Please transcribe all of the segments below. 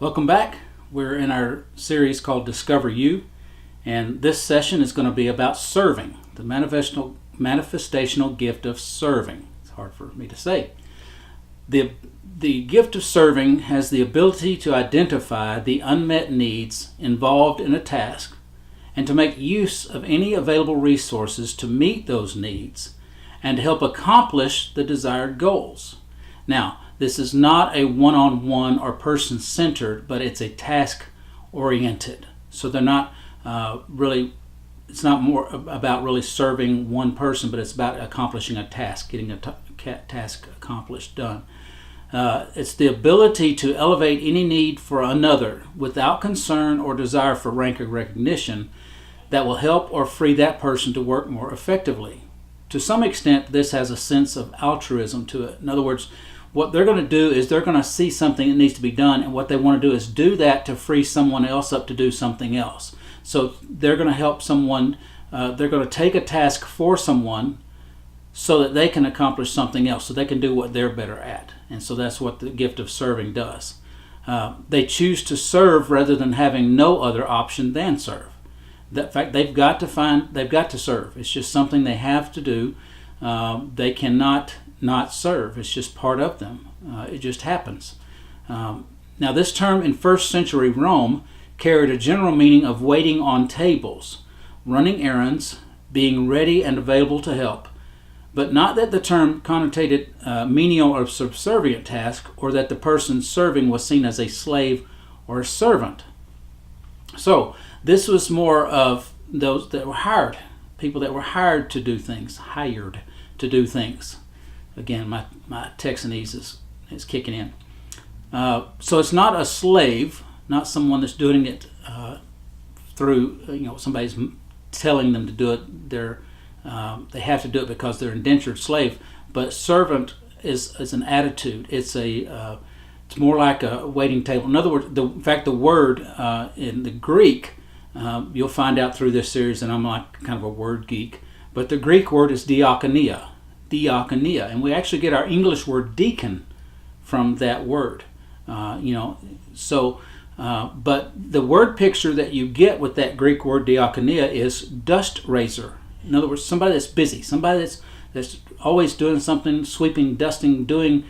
Welcome back. We're in our series called Discover You, and this session is going to be about serving, the manifestational gift of serving. It's hard for me to say. The gift of serving has the ability to identify the unmet needs involved in a task and to make use of any available resources to meet those needs and to help accomplish the desired goals. Now, this is not a one-on-one or person-centered, but it's a task-oriented. So they're not it's not more about really serving one person, but it's about accomplishing a task, getting a task accomplished, done. It's the ability to elevate any need for another without concern or desire for rank or recognition that will help or free that person to work more effectively. To some extent, this has a sense of altruism to it. In other words, what they're going to do is they're going to see something that needs to be done, and what they want to do is do that to free someone else up to do something else. So they're going to help someone, they're going to take a task for someone so that they can accomplish something else, so they can do what they're better at. And so that's what the gift of serving does. They choose to serve rather than having no other option than serve. In fact, they've got to serve. It's just something they have to do. They cannot not serve. It's just part of them. It just happens. Now, this term in first century Rome carried a general meaning of waiting on tables, running errands, being ready and available to help, but not that the term connotated menial or subservient task, or that the person serving was seen as a slave or a servant. So this was more of those that were hired, people that were hired to do things, hired to do things. Again, my Texanese is kicking in. So it's not a slave, not someone that's doing it through, somebody's telling them to do it. They have to do it because they're indentured slave. But servant is an attitude. It's more like a waiting table. In other words, in fact, the word in the Greek, you'll find out through this series, and I'm like kind of a word geek, but the Greek word is diakonia, and we actually get our English word deacon from that word. But the word picture that you get with that Greek word diakonia is dust raiser. In other words, somebody that's busy, somebody that's always doing something, sweeping, dusting, doing,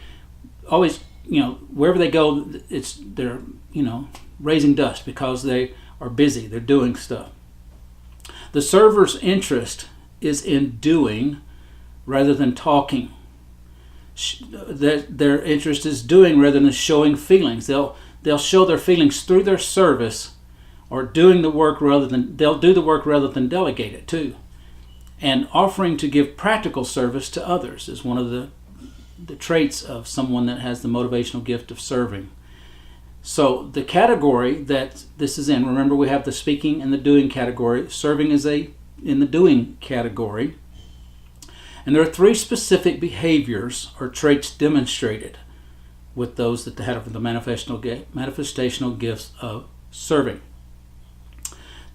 always, wherever they go, they're raising dust because they are busy, they're doing stuff. The server's interest is in doing rather than talking. Their interest is doing rather than showing feelings. They'll show their feelings through their service, or doing the work they'll do the work rather than delegate it too. And offering to give practical service to others is one of the traits of someone that has the motivational gift of serving. So the category that this is in, remember we have the speaking and the doing category. Serving is in the doing category. And there are three specific behaviors or traits demonstrated with those that have the manifestational gifts of serving.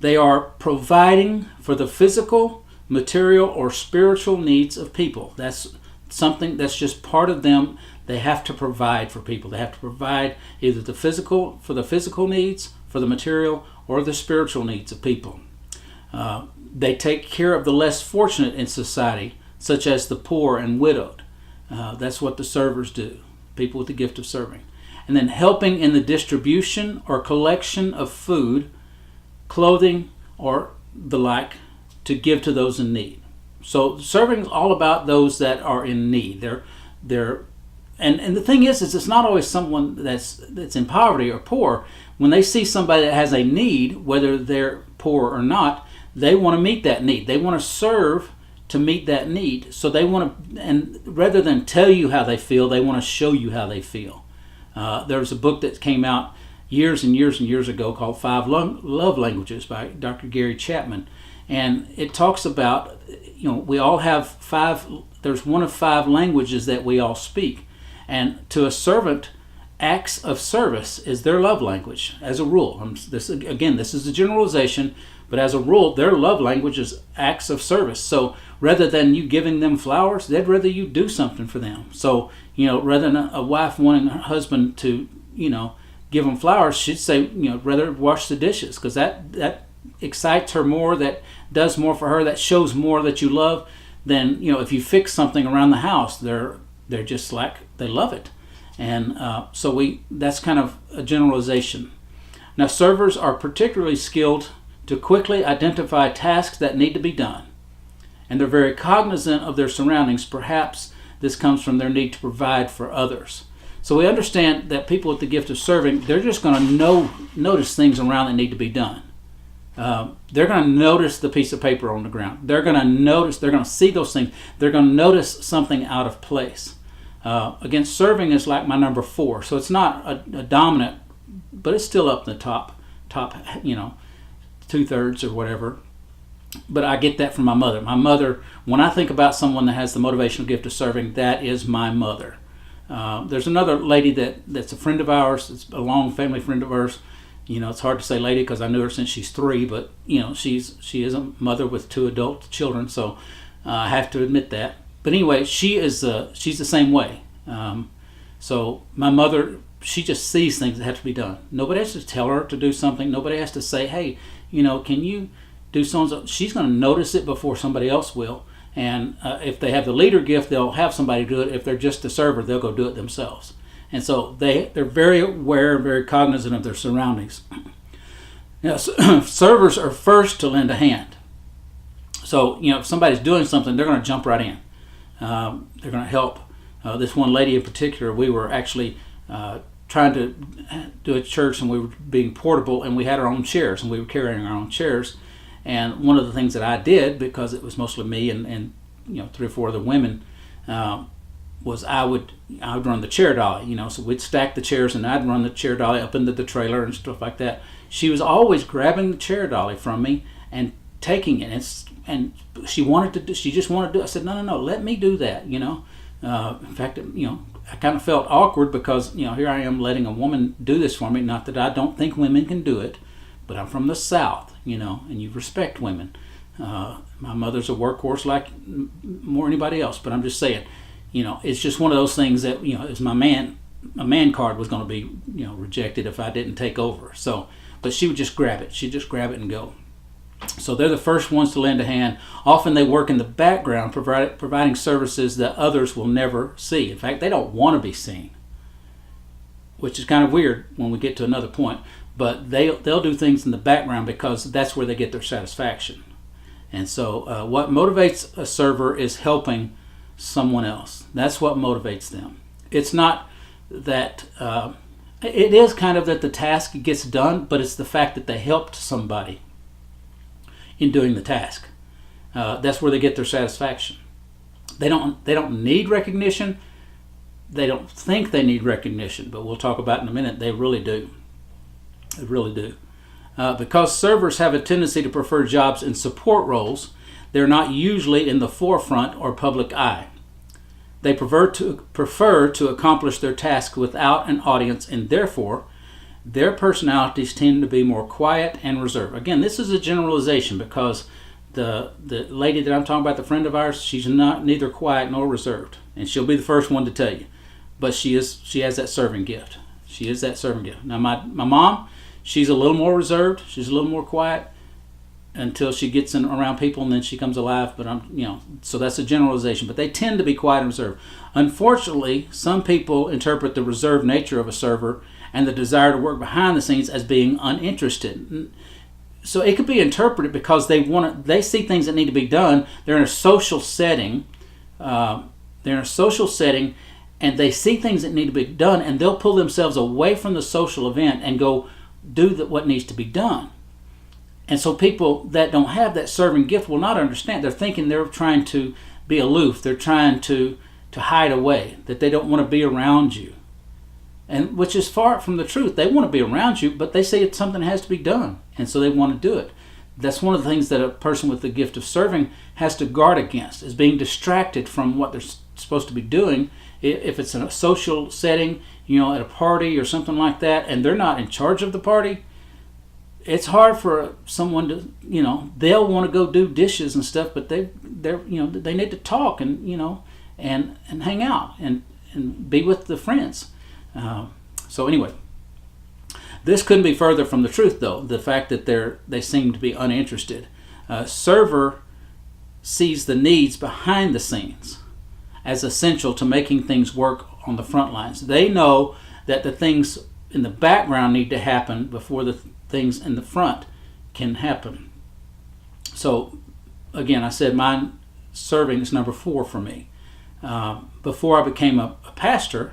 They are providing for the physical, material, or spiritual needs of people. That's something that's just part of them. They have to provide for people. They have to provide either the physical needs, for the material, or the spiritual needs of people. They take care of the less fortunate in society, such as the poor and widowed. That's what the servers do, people with the gift of serving. And then helping in the distribution or collection of food, clothing, or the like, to give to those in need. So serving is all about those that are in need. And the thing is it's not always someone that's in poverty or poor. When they see somebody that has a need, whether they're poor or not, they want to meet that need. They want to serve to meet that need. So they want to, and rather than tell you how they feel, they want to show you how they feel. There was a book that came out years and years and years ago called 5 Love Languages by Dr. Gary Chapman. And it talks about, we all have 5, there's one of 5 languages that we all speak. And to a servant, acts of service is their love language, as a rule. This is a generalization, but as a rule, their love language is acts of service. So rather than you giving them flowers, they'd rather you do something for them. So, rather than a wife wanting her husband to, give them flowers, she'd say, rather wash the dishes, because that excites her more, that does more for her, that shows more that you love than, if you fix something around the house. They're just like, they love it. And so that's kind of a generalization. Now, servers are particularly skilled to quickly identify tasks that need to be done. And they're very cognizant of their surroundings. Perhaps this comes from their need to provide for others. So we understand that people with the gift of serving, they're just going to notice things around that need to be done. They're going to notice the piece of paper on the ground. They're going to see those things. They're going to notice something out of place. Again, serving is like my number 4. So it's not a dominant, but it's still up in the top, 2/3 or whatever. But I get that from my mother. My mother, when I think about someone that has the motivational gift of serving, that is my mother. There's another lady that's a friend of ours. It's a long family friend of ours. It's hard to say lady because I knew her since she's 3, but she is a mother with 2 adult children, so I have to admit that. But anyway, she's the same way. So my mother, she just sees things that have to be done. Nobody has to tell her to do something. Nobody has to say, hey, can you do so-and-so? She's going to notice it before somebody else will. And if they have the leader gift, they'll have somebody do it. If they're just a server, they'll go do it themselves. And so they're very aware, very cognizant of their surroundings. Servers are first to lend a hand. So, if somebody's doing something, they're going to jump right in. They're going to help. This one lady in particular, we were actually trying to do a church, and we were being portable, and we had our own chairs, and we were carrying our own chairs. And one of the things that I did, because it was mostly me and 3 or 4 other women, was I would run the chair dolly. So we'd stack the chairs, and I'd run the chair dolly up into the trailer and stuff like that. She was always grabbing the chair dolly from me and taking it, and she just wanted to do it. I said, no, let me do that. In fact, I kind of felt awkward because here I am letting a woman do this for me. Not that I don't think women can do it, but I'm from the South, and you respect women. My mother's a workhorse like more anybody else, but I'm just saying, it's just one of those things that, as my man card was going to be, rejected if I didn't take over. So, but she would just grab it. She'd just grab it and go. So they're the first ones to lend a hand. Often they work in the background, providing services that others will never see. In fact, they don't want to be seen, which is kind of weird when we get to another point. But they'll do things in the background because that's where they get their satisfaction. And so what motivates a server is helping someone else. That's what motivates them. It's not that, it is kind of that the task gets done, but it's the fact that they helped somebody in doing the task. That's where they get their satisfaction. They don't need recognition. They don't think they need recognition, but we'll talk about in a minute. They really do. They really do. Because servers have a tendency to prefer jobs in support roles, they're not usually in the forefront or public eye. They prefer to accomplish their task without an audience, and therefore their personalities tend to be more quiet and reserved. Again, this is a generalization because the lady that I'm talking about, the friend of ours, she's neither quiet nor reserved, and she'll be the first one to tell you. But she has that serving gift. She is that serving gift. Now my mom, she's a little more reserved. She's a little more quiet until she gets around people, and then she comes alive. But so that's a generalization. But they tend to be quiet and reserved. Unfortunately, some people interpret the reserved nature of a server and the desire to work behind the scenes as being uninterested. So it could be interpreted because they see things that need to be done. They're in a social setting. And they see things that need to be done, and they'll pull themselves away from the social event and go do what needs to be done. And so people that don't have that serving gift will not understand. They're thinking they're trying to be aloof. They're trying to hide away, that they don't want to be around you. And which is far from the truth. They want to be around you, but they say it's something that has to be done, and so they want to do it. That's one of the things that a person with the gift of serving has to guard against, is being distracted from what they're supposed to be doing. If it's in a social setting, at a party or something like that, and they're not in charge of the party, it's hard for someone to, they'll want to go do dishes and stuff, but they need to talk and hang out and be with the friends. So anyway, This couldn't be further from the truth, though. The fact that they seem to be uninterested. Server sees the needs behind the scenes as essential to making things work on the front lines. They know that the things in the background need to happen before the things in the front can happen. So, again, I said mine serving is number 4 for me. Before I became a pastor,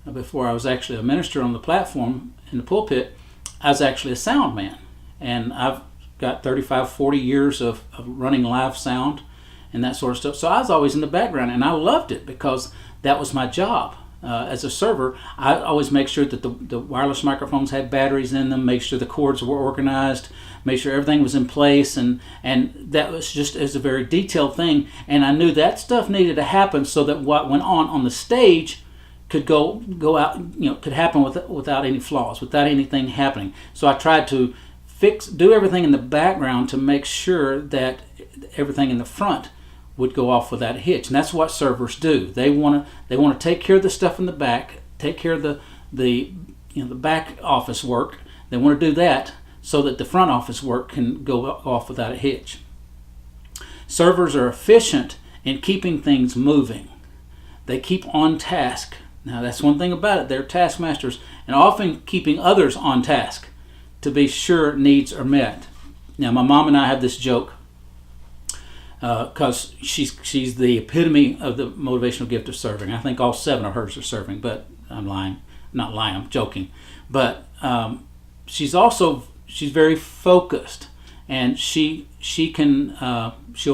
before I was actually a minister on the platform in the pulpit, I was actually a sound man. And I've got 35, 40 years of running live sound and that sort of stuff. So I was always in the background, and I loved it because that was my job. As a server, I always make sure that the wireless microphones had batteries in them, make sure the cords were organized, make sure everything was in place, and that was just as a very detailed thing. And I knew that stuff needed to happen so that what went on the stage could go out, could happen without any flaws, without anything happening. So I tried to do everything in the background to make sure that everything in the front would go off without a hitch. And that's what servers do. They want to take care of the stuff in the back, take care of the back office work. They want to do that so that the front office work can go off without a hitch. Servers are efficient in keeping things moving. They keep on task. Now that's one thing about it. They're taskmasters and often keeping others on task to be sure needs are met. Now my mom and I have this joke because she's the epitome of the motivational gift of serving. I think all 7 of hers are serving, but I'm lying. Not lying, I'm joking. But she's very focused, and she'll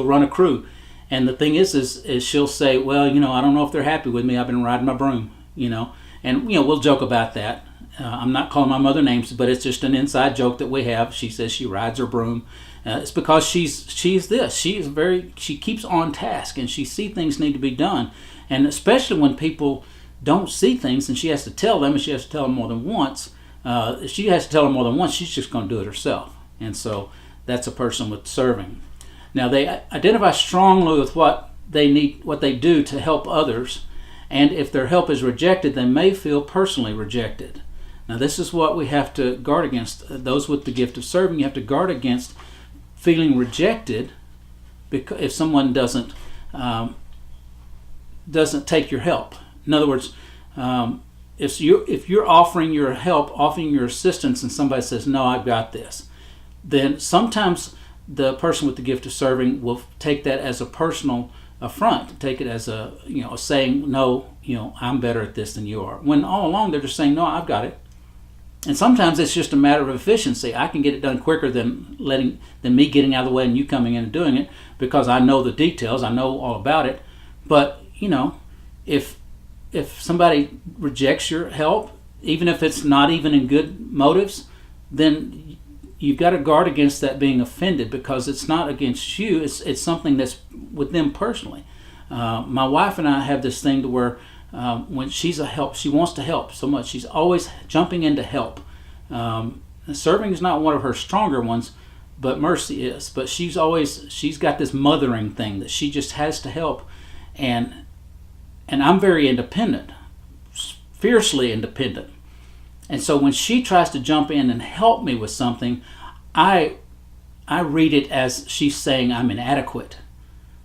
run a crew. And the thing is she'll say, well, I don't know if they're happy with me. I've been riding my broom, and we'll joke about that. I'm not calling my mother names, but it's just an inside joke that we have. She says she rides her broom. It's because she's this. She keeps on task, and she sees things need to be done. And especially when people don't see things, and she has to tell them, and she has to tell them more than once. If she has to tell them more than once, she's just going to do it herself. And so that's a person with serving. Now they identify strongly with what they do to help others, and if their help is rejected, they may feel personally rejected. Now this is what we have to guard against. Those with the gift of serving, you have to guard against feeling rejected because if someone doesn't take your help. In other words, if you're offering your help, offering your assistance, and somebody says, no, I've got this, then sometimes the person with the gift of serving will take that as a personal affront, take it as a saying, no, I'm better at this than you are. When all along they're just saying, no, I've got it. And sometimes it's just a matter of efficiency. I can get it done quicker than me getting out of the way and you coming in and doing it because I know the details, I know all about it. But if somebody rejects your help, even if it's not even in good motives, then you've got to guard against that being offended because it's not against you. It's something that's with them personally. My wife and I have this thing to where when she's a help, she wants to help so much. She's always jumping in to help. Serving is not one of her stronger ones, but mercy is. But she's got this mothering thing that she just has to help. And I'm very independent, fiercely independent. And so when she tries to jump in and help me with something, I read it as she's saying I'm inadequate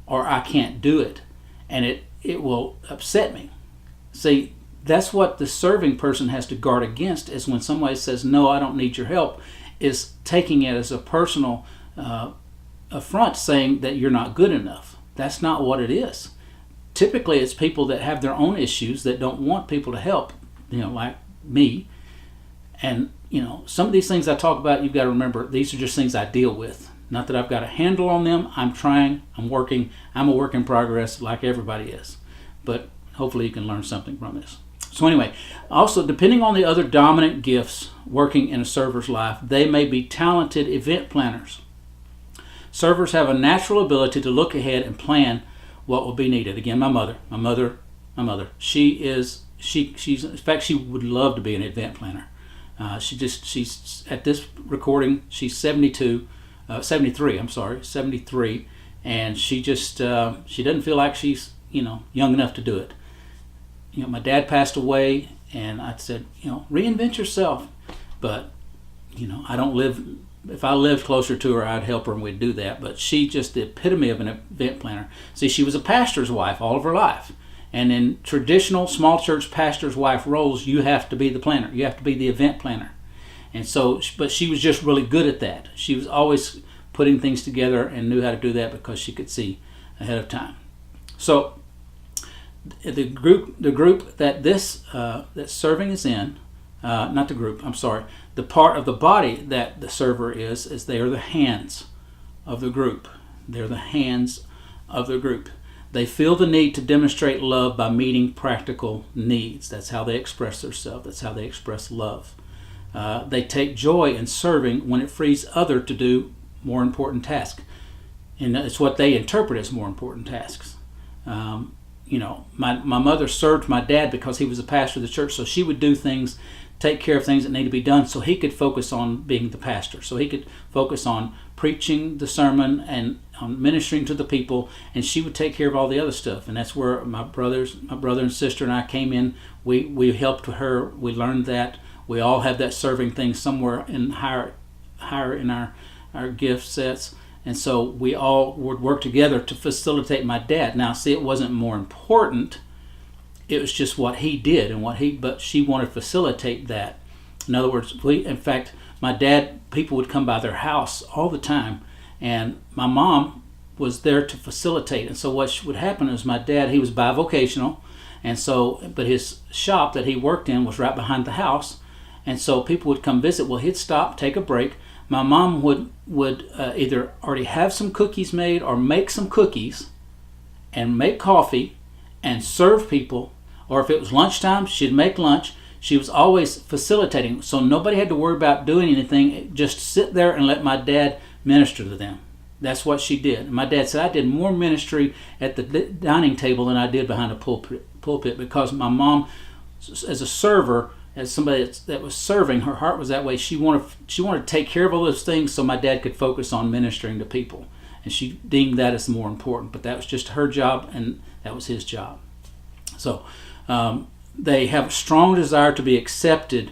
or I can't do it. And it will upset me. See, that's what the serving person has to guard against is when somebody says, no, I don't need your help, is taking it as a personal affront saying that you're not good enough. That's not what it is. Typically, it's people that have their own issues that don't want people to help, like me. And, some of these things I talk about, you've got to remember, these are just things I deal with. Not that I've got a handle on them. I'm trying, I'm working, I'm a work in progress like everybody is. But hopefully you can learn something from this. So anyway, also depending on the other dominant gifts working in a server's life, they may be talented event planners. Servers have a natural ability to look ahead and plan what will be needed. Again, my mother. She's in fact, she would love to be an event planner. She's at this recording, she's 73, and she doesn't feel like she's, young enough to do it. My dad passed away, and I said, reinvent yourself. But I don't live. If I lived closer to her, I'd help her and we'd do that. But she just the epitome of an event planner. See, she was a pastor's wife all of her life. And in traditional small church pastor's wife roles, you have to be the planner. You have to be the event planner. And so, but she was just really good at that. She was always putting things together and knew how to do that because she could see ahead of time. So the group that that serving is in, not the group, I'm sorry, the part of the body that the server is they are the hands of the group. They're the hands of the group. They feel the need to demonstrate love by meeting practical needs. That's how they express themselves. That's how they express love. They take joy in serving when it frees others to do more important tasks. And it's what they interpret as more important tasks. My mother served my dad because he was a pastor of the church, so she would do things, take care of things that need to be done so he could focus on being the pastor, so he could focus on preaching the sermon and on ministering to the people, and she would take care of all the other stuff. And that's where my brother and sister and I came in. We helped her. We learned that. We all have that serving thing somewhere in higher in our gift sets. And so we all would work together to facilitate my dad. Now, see, it wasn't more important. It was just what he did but she wanted to facilitate that. In other words, in fact, my dad, people would come by their house all the time, and my mom was there to facilitate. And so what would happen is my dad, he was bivocational, and so, but his shop that he worked in was right behind the house, and so people would come visit. Well, he'd stop, take a break. My mom would either already have some cookies made or make some cookies and make coffee and serve people. Or if it was lunchtime, she'd make lunch. She was always facilitating, so nobody had to worry about doing anything. Just sit there and let my dad minister to them. That's what she did. And my dad said, I did more ministry at the dining table than I did behind a pulpit because my mom, as a server, as somebody that was serving, her heart was that way. She wanted to take care of all those things so my dad could focus on ministering to people. And she deemed that as more important. But that was just her job, and that was his job. So they have a strong desire to be accepted,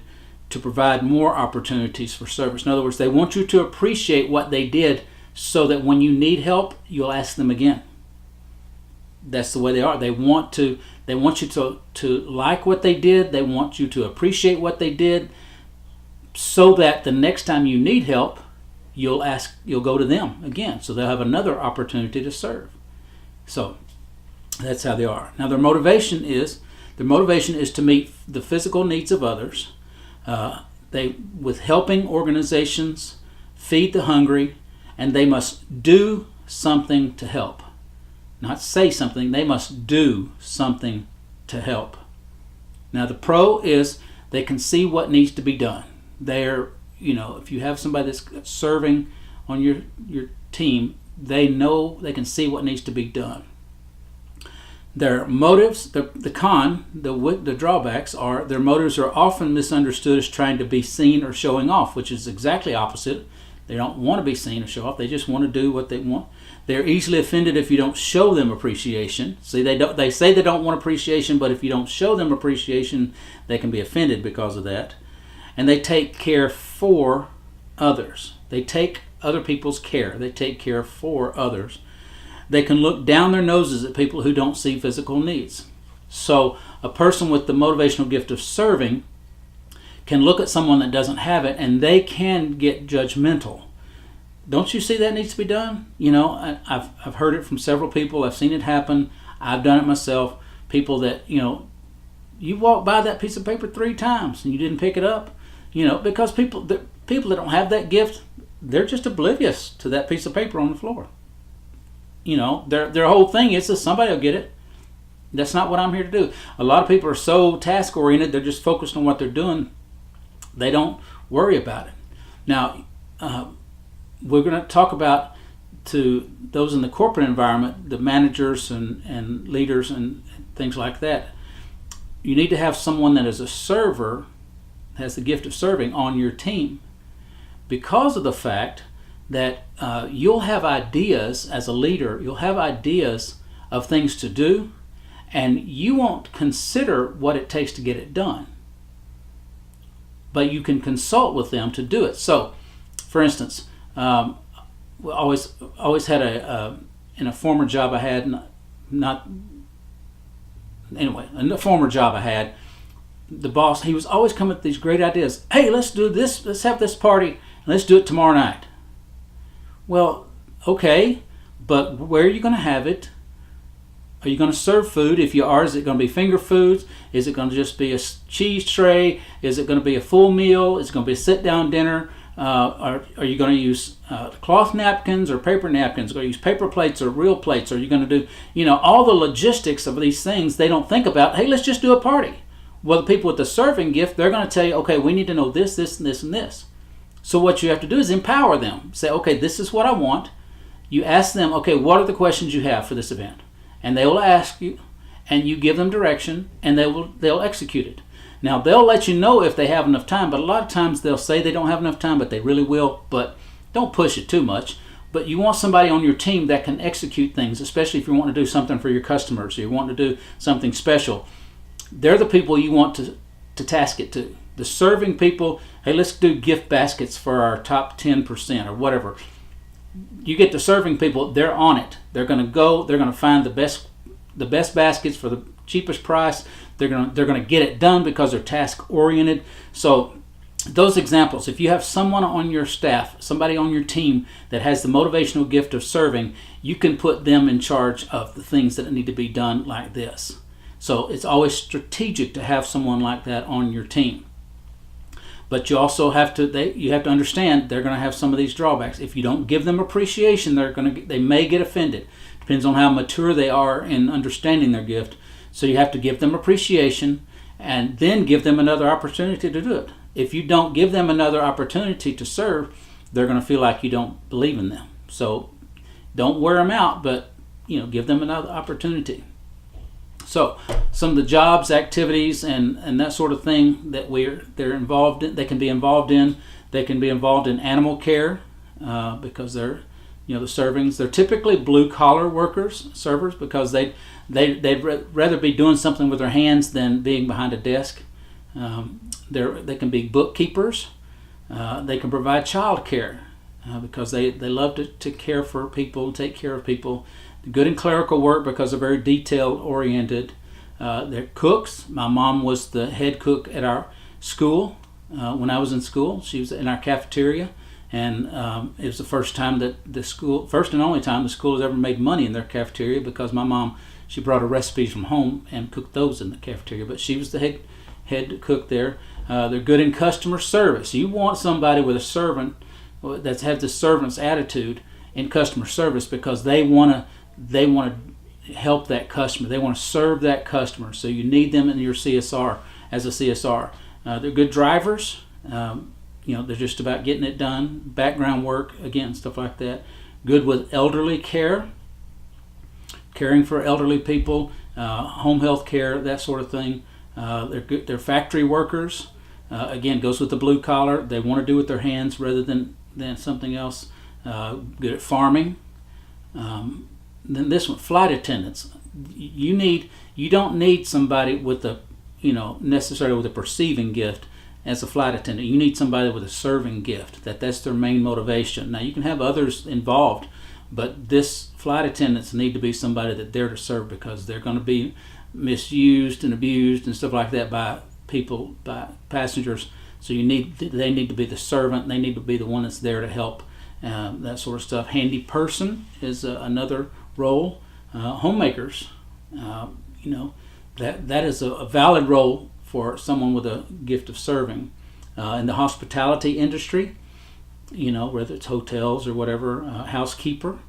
to provide more opportunities for service. In other words, they want you to appreciate what they did so that when you need help, you'll ask them again. That's the way they are. They want you to like what they did. They want you to appreciate what they did so that the next time you need help, you'll go to them again. So they'll have another opportunity to serve. So that's how they are. Now their motivation is to meet the physical needs of others. With helping organizations feed the hungry, and they must do something to help. Not say something, they must do something to help. Now the pro is they can see what needs to be done. If you have somebody that's serving on your team, they know they can see what needs to be done. Their motives, the drawbacks are their motives are often misunderstood as trying to be seen or showing off, which is exactly opposite. They don't want to be seen or show off. They just want to do what they want. They're easily offended if you don't show them appreciation. See, they say they don't want appreciation, but if you don't show them appreciation, they can be offended because of that. And they take care for others. They take other people's care. They take care for others. They can look down their noses at people who don't see physical needs. So a person with the motivational gift of serving can look at someone that doesn't have it, and they can get judgmental. Don't you see that needs to be done? I've heard it from several people. I've seen it happen. I've done it myself. People that, you walked by that piece of paper 3 times and you didn't pick it up, because people that don't have that gift, they're just oblivious to that piece of paper on the floor. Their whole thing is that somebody will get it. That's not what I'm here to do. A lot of people are so task oriented, they're just focused on what they're doing. They don't worry about it. Now, we're going to talk about, to those in the corporate environment, the managers and leaders and things like that. You need to have someone that is a server, has the gift of serving on your team, because of the fact that you'll have ideas as a leader. You'll have ideas of things to do, and you won't consider what it takes to get it done. but you can consult with them to do it. So, for instance, we always had in a former job I had, in the former job I had, the boss, he was always coming with these great ideas. Hey, let's do this. Let's have this party, and let's do it tomorrow night. Well, okay, but where are you going to have it? Are you going to serve food? If you are, is it going to be finger foods? Is it going to just be a cheese tray? Is it going to be a full meal? Is it going to be a sit-down dinner? Are you going to use cloth napkins or paper napkins? Are you going to use paper plates or real plates? Are you going to do, all the logistics of these things they don't think about? Hey, let's just do a party. Well, the people with the serving gift, they're going to tell you, okay, we need to know this, this, and this, and this. So what you have to do is empower them. Say, okay, this is what I want. You ask them, okay, what are the questions you have for this event? And they will ask you, and you give them direction, and they'll execute it. Now, they'll let you know if they have enough time, but a lot of times they'll say they don't have enough time, but they really will. But don't push it too much. But you want somebody on your team that can execute things, especially if you want to do something for your customers or you want to do something special. They're the people you want to task it to. The serving people, hey, let's do gift baskets for our top 10% or whatever. You get the serving people, they're on it. They're going to go, they're going to find the best baskets for the cheapest price. They're going to get it done because they're task oriented. So those examples, if you have someone on your staff, somebody on your team that has the motivational gift of serving, you can put them in charge of the things that need to be done like this. So it's always strategic to have someone like that on your team. But you also have to understand they're going to have some of these drawbacks. If you don't give them appreciation, they may get offended. Depends on how mature they are in understanding their gift. So you have to give them appreciation and then give them another opportunity to do it. If you don't give them another opportunity to serve, they're going to feel like you don't believe in them. So don't wear them out, but give them another opportunity. So some of the jobs, activities, and that sort of thing that they're involved in, they can be involved in. They can be involved in animal care because they're the servings. They're typically blue collar workers, servers, because they'd rather be doing something with their hands than being behind a desk. They can be bookkeepers. They can provide child care because they love to care for people, take care of people. Good in clerical work because they're very detail-oriented. They're cooks. My mom was the head cook at our school when I was in school. She was in our cafeteria, and it was the first and only time the school has ever made money in their cafeteria because my mom, she brought her recipes from home and cooked those in the cafeteria, but she was the head cook there. They're good in customer service. You want somebody with a servant that has the servant's attitude in customer service because they want to help that customer. They want to serve that customer. So you need them in your CSR as a CSR. They're good drivers. They're just about getting it done. Background work, again, stuff like that. Good with elderly care, caring for elderly people, home health care, that sort of thing. They're good. They're factory workers. Again, goes with the blue collar. They want to do with their hands rather than something else. Good at farming. Then this one, flight attendants. You don't need somebody with necessarily with a perceiving gift as a flight attendant. You need somebody with a serving gift. That's their main motivation. Now you can have others involved, but this flight attendants need to be somebody that they're to serve because they're going to be misused and abused and stuff like that by people, by passengers. So they need to be the servant. They need to be the one that's there to help. That sort of stuff. Handy person is another role. Homemakers, that is a valid role for someone with a gift of serving. In the hospitality industry, whether it's hotels or whatever, housekeeper.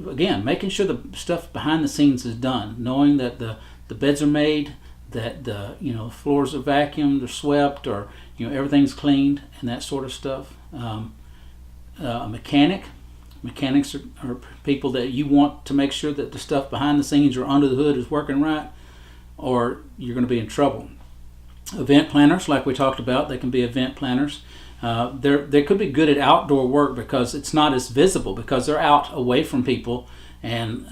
Again, making sure the stuff behind the scenes is done, knowing that the beds are made, that the floors are vacuumed or swept, or everything's cleaned and that sort of stuff. A mechanic. Mechanics are people that you want to make sure that the stuff behind the scenes or under the hood is working right, or you're going to be in trouble. Event planners, like we talked about, they can be event planners. They could be good at outdoor work because it's not as visible because they're out away from people, and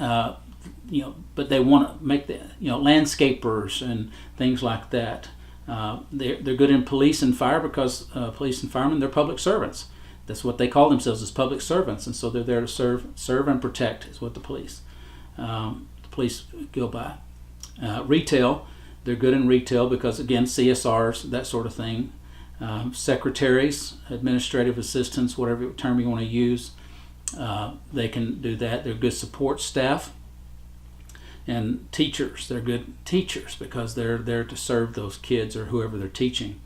but they want to make the landscapers and things like that. They're good in police and fire because police and firemen, they're public servants. That's what they call themselves, as public servants, and so they're there to serve and protect is what the police go by. Retail, they're good in retail because, again, CSRs, that sort of thing. Secretaries, administrative assistants, whatever term you want to use, they can do that. They're good support staff. And teachers, they're good teachers because they're there to serve those kids or whoever they're teaching.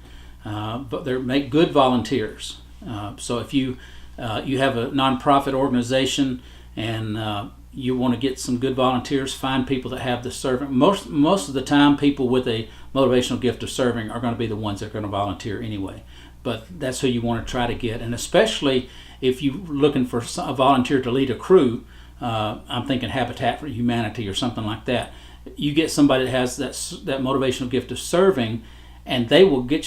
But they make good volunteers. So if you have a nonprofit organization and you want to get some good volunteers, find people that have the serving. Most of the time, people with a motivational gift of serving are going to be the ones that are going to volunteer anyway. But that's who you want to try to get. And especially if you're looking for a volunteer to lead a crew, I'm thinking Habitat for Humanity or something like that. You get somebody that has that motivational gift of serving, and they will make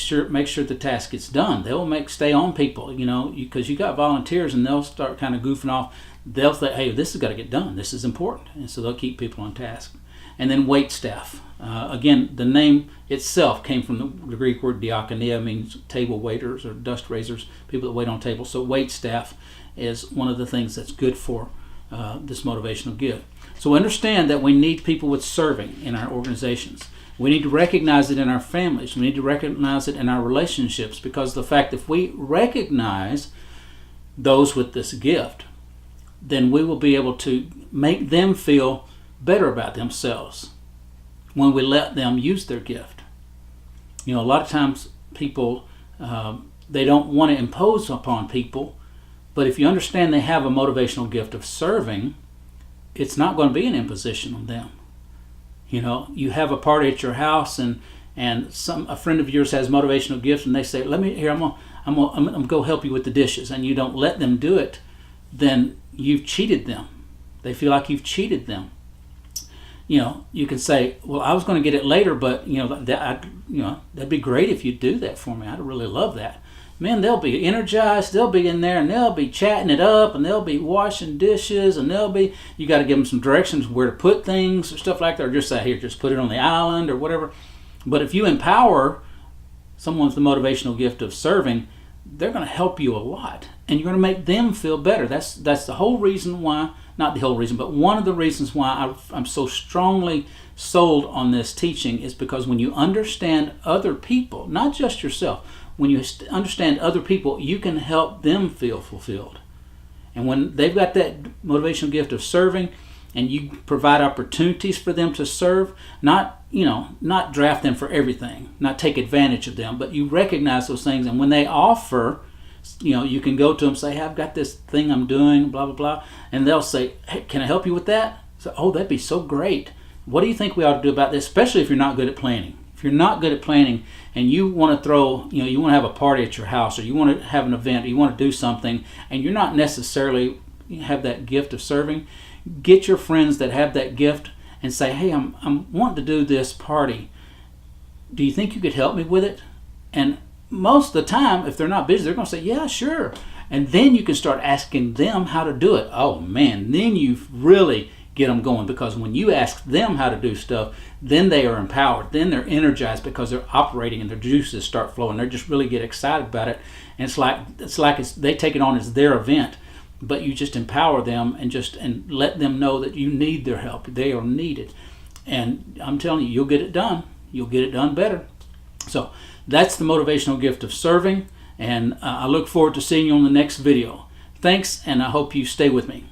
sure the task gets done. They will stay on people, because you got volunteers, and they'll start kind of goofing off. They'll say, hey, this has got to get done. This is important. And so they'll keep people on task. And then wait staff. Again, the name itself came from the Greek word diakonia, means table waiters or dust raisers, people that wait on tables. So wait staff is one of the things that's good for this motivational gift. So understand that we need people with serving in our organizations. We need to recognize it in our families. We need to recognize it in our relationships, because the fact if we recognize those with this gift, then we will be able to make them feel better about themselves when we let them use their gift. A lot of times people, they don't want to impose upon people, but if you understand they have a motivational gift of serving, it's not going to be an imposition on them. You have a party at your house, and a friend of yours has motivational gifts, and they say, I'm gonna go help you with the dishes, and you don't let them do it, then you've cheated them. They feel like you've cheated them. You can say, well, I was going to get it later, but that'd be great if you'd do that for me. I'd really love that. Man, they'll be energized. They'll be in there, and they'll be chatting it up, and they'll be washing dishes, and you got to give them some directions where to put things or stuff like that, or just say, here, just put it on the island or whatever. But if you empower someone with the motivational gift of serving, they're going to help you a lot, and you're going to make them feel better. That's the whole reason why, not the whole reason, but one of the reasons why I'm so strongly sold on this teaching is because when you understand other people, not just yourself, when you understand other people, you can help them feel fulfilled. And when they've got that motivational gift of serving, and you provide opportunities for them to serve, not draft them for everything, not take advantage of them, but you recognize those things. And when they offer, you can go to them and say, hey, I've got this thing I'm doing, blah, blah, blah. And they'll say, hey, can I help you with that? So, oh, that'd be so great. What do you think we ought to do about this? Especially if you're not good at planning. If you're not good at planning and you want to you want to have a party at your house, or you want to have an event, or you want to do something, and you're not necessarily have that gift of serving, get your friends that have that gift and say, hey, I'm wanting to do this party. Do you think you could help me with it? And most of the time, if they're not busy, they're going to say, yeah, sure. And then you can start asking them how to do it. Oh, man, then you really get them going, because when you ask them how to do stuff, then they are empowered. Then they're energized because they're operating and their juices start flowing. They just really get excited about it. And it's like they take it on as their event. But you just empower them and let them know that you need their help. They are needed. And I'm telling you, you'll get it done. You'll get it done better. So that's the motivational gift of serving. And I look forward to seeing you on the next video. Thanks, and I hope you stay with me.